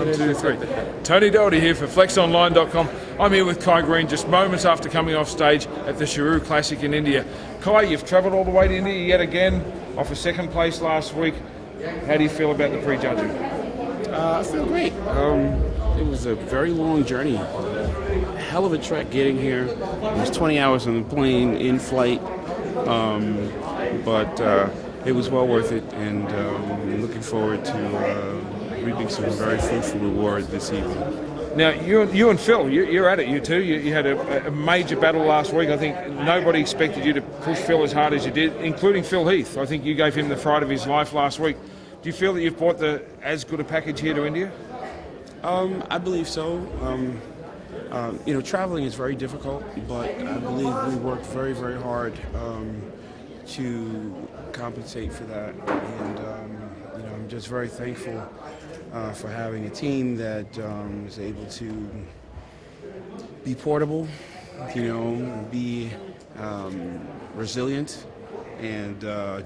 1, 2, 3. TOney Doherty here for FlexOnline.com. I'm here with Kai Greene just moments after coming off stage at the Sheru Classic in India. Kai, you've travelled all the way to India yet again, off a second place last week. How do you feel about the prejudging? I feel great. It was a very long journey. Hell of a trek getting here. It was 20 hours on the plane, in flight. But it was well worth it, and I'm looking forward to reaping some very fruitful reward this evening. Now, you and Phil, you're at it, you two. You had a major battle last week. I think nobody expected you to push Phil as hard as you did, including Phil Heath. I think you gave him the fright of his life last week. Do you feel that you've brought as good a package here to India? I believe so. Traveling is very difficult, but I believe we worked very, very hard to compensate for that. And I'm just very thankful for having a team that is able to be portable, be resilient and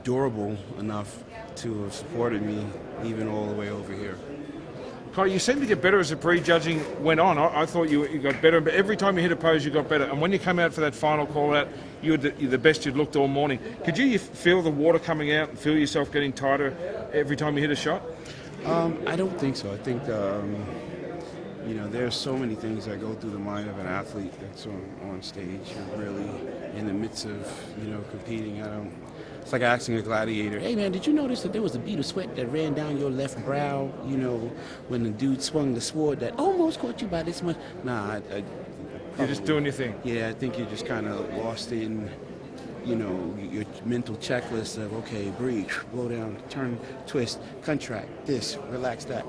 durable enough to have supported me even all the way over here. Kai, you seemed to get better as the prejudging went on. I thought you got better, but every time you hit a pose, you got better. And when you came out for that final call-out, you're the best you'd looked all morning. Could you feel the water coming out and feel yourself getting tighter every time you hit a shot? I don't think so. I think, there's so many things that go through the mind of an athlete that's on stage. You're really in the midst of, competing. It's like asking a gladiator, hey man, did you notice that there was a bead of sweat that ran down your left brow, when the dude swung the sword that almost caught you by this much? Nah, you're just doing your thing. Yeah, I think you're just kind of lost in, your mental checklist of, okay, breathe, blow down, turn, twist, contract, this, relax that,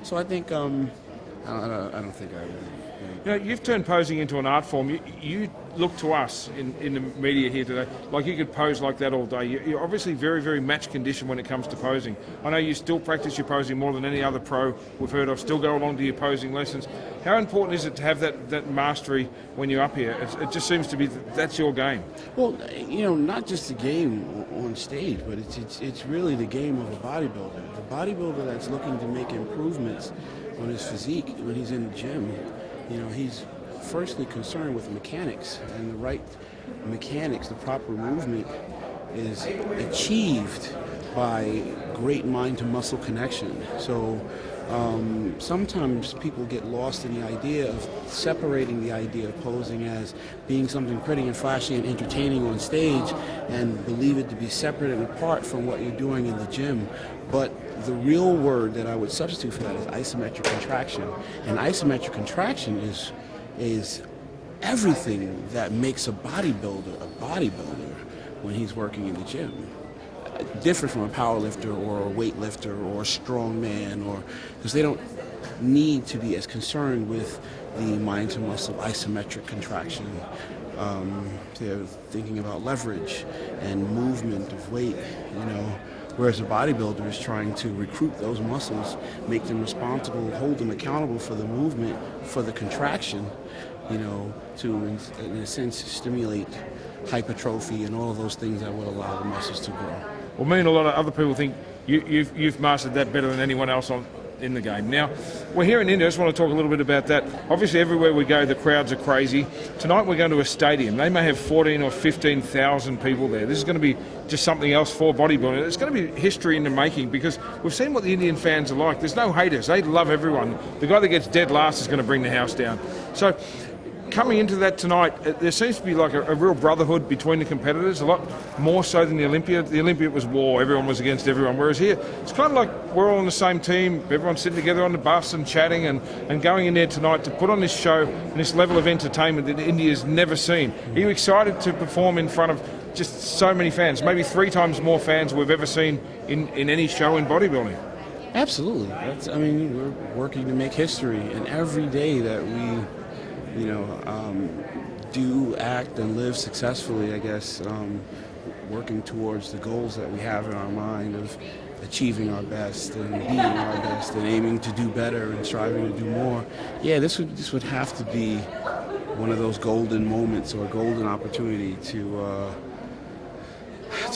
So I think, I don't think I really. You've turned posing into an art form. You look to us in the media here today like you could pose like that all day. You're obviously very, very match conditioned when it comes to posing. I know you still practice your posing more than any other pro we've heard of, still go along to your posing lessons. How important is it to have that mastery when you're up here? It just seems to be that's your game. Well, not just the game on stage, but it's really the game of a bodybuilder. The bodybuilder that's looking to make improvements on his physique when he's in the gym, he's firstly concerned with mechanics, and the right mechanics, the proper movement is achieved by great mind-to-muscle connection. So sometimes people get lost in the idea of separating the idea of posing as being something pretty and flashy and entertaining on stage and believe it to be separate and apart from what you're doing in the gym. But the real word that I would substitute for that is isometric contraction. And isometric contraction is everything that makes a bodybuilder when he's working in the gym. Different from a powerlifter or a weightlifter or a strong man, because they don't need to be as concerned with the mind-to-muscle isometric contraction. They're thinking about leverage and movement of weight, whereas a bodybuilder is trying to recruit those muscles, make them responsible, hold them accountable for the movement, for the contraction, to, in a sense, stimulate hypertrophy and all of those things that would allow the muscles to grow. Well, me and a lot of other people think you've mastered that better than anyone else in the game. Now, we're here in India. I just want to talk a little bit about that. Obviously, everywhere we go, the crowds are crazy. Tonight, we're going to a stadium. They may have 14 or 15,000 people there. This is going to be just something else for bodybuilding. It's going to be history in the making because we've seen what the Indian fans are like. There's no haters. They love everyone. The guy that gets dead last is going to bring the house down. So, coming into that tonight, there seems to be like a real brotherhood between the competitors, a lot more so than the Olympia. The Olympia was war, everyone was against everyone, whereas here, it's kind of like we're all on the same team, everyone's sitting together on the bus and chatting and going in there tonight to put on this show and this level of entertainment that India's never seen. Are you excited to perform in front of just so many fans, maybe 3 times more fans we've ever seen in any show in bodybuilding? Absolutely. We're working to make history, and every day that we do act and live successfully, I guess, working towards the goals that we have in our mind of achieving our best and being our best and aiming to do better and striving to do more. Yeah, this would have to be one of those golden moments or golden opportunity to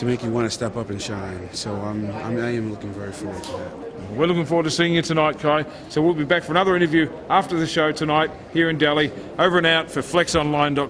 make you want to step up and shine. So I am looking very forward to that. We're looking forward to seeing you tonight, Kai. So we'll be back for another interview after the show tonight here in Delhi. Over and out for flexonline.com.